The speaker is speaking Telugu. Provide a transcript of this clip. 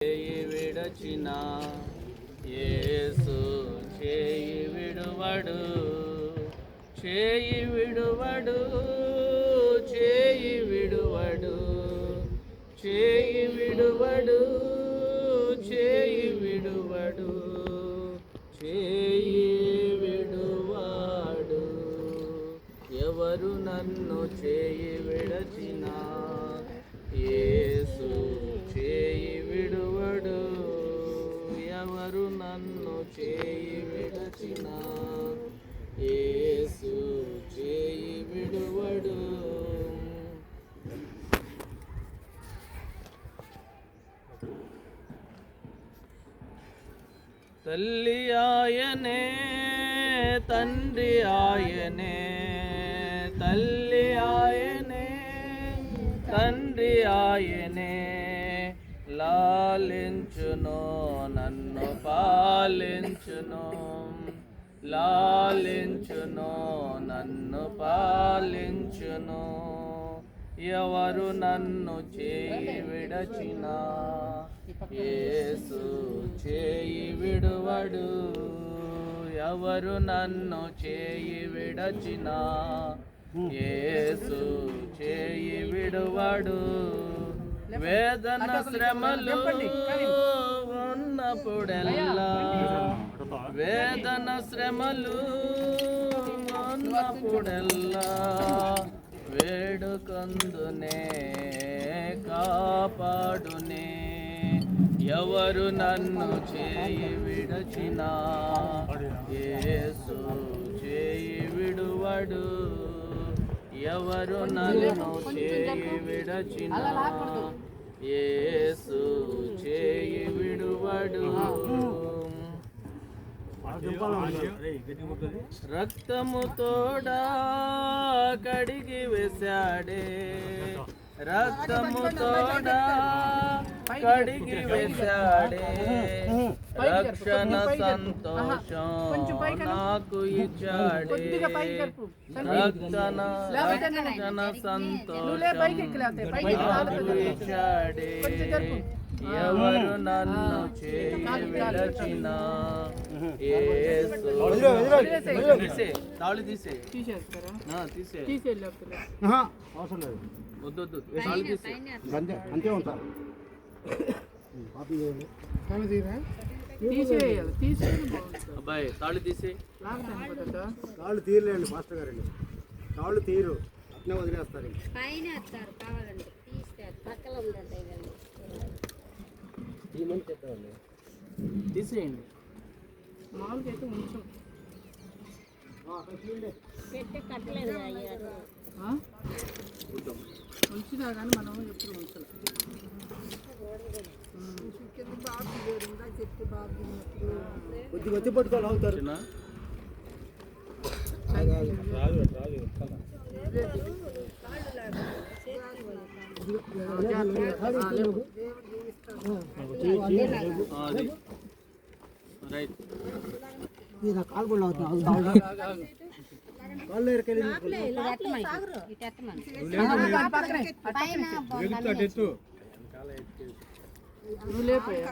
చేయి విడచిన యేసు చేయి విడువడు, చేయి విడువడు, చేయి విడువడు, చేయి విడువడు, చేయి విడువడు, చేయి విడువాడు. ఎవరు నన్ను చేయి విడచినా యేసు చేయి విడువడు. ఎవరు నన్ను చేయి విడచినా యేసు చేయి విడువడు. తల్లి ఆయనే, తండ్రి ఆయనే, తల్లి ఆయనే, తండ్రి ఆయనే, లాలించును నన్ను పాలించును, లాలించును నన్ను పాలించును. ఎవరు నన్ను చేయి విడచినా యేసు చేయి విడువడు. ఎవరు నన్ను చేయి విడచినా యేసు చేయి విడువడు. వేదన శ్రమలు ఉన్నప్పుడెల్లా, వేదన శ్రమలు ఉన్నప్పుడెల్లా వేడుకొందునే కాపాడునే. ఎవరు నన్ను చేయి విడచినా యేసు చేయి విడువడు. ఎవరు నన్ను చేయి విడచినా యేసు చేయి విడువడు. రక్తము తోడా కడిగి వేశాడే, రక్తము తోడా కడిగి వేశాడే, రక్షణ సంతోషం నాకు ఇచ్చాడే, రక్షణ సంతోషం నాకు ఇచ్చాడే. ఎవరు నన్ను చేయి విడచినా యేసు తాళి తీసే వద్దు వద్దు తాళి తీసే అంతే ఉంటారు. అబ్బాయి తాళి తీసే. తాళ్ళు తీరలేండి మాస్టర్ గారండి, తాళ్ళు తీరు అట్నే వదిలేస్తారు. తీసేయండి. మామూలుగా అయితే ఉంచం, ఉంచినా కానీ మనం ఎప్పుడు ఉంచాలి. కొద్దిగా వచ్చి పట్టుకోవాలి అవుతారు. కాలు కూడా అవుతుంది. కాళ్ళు నువ్వు లేపోయా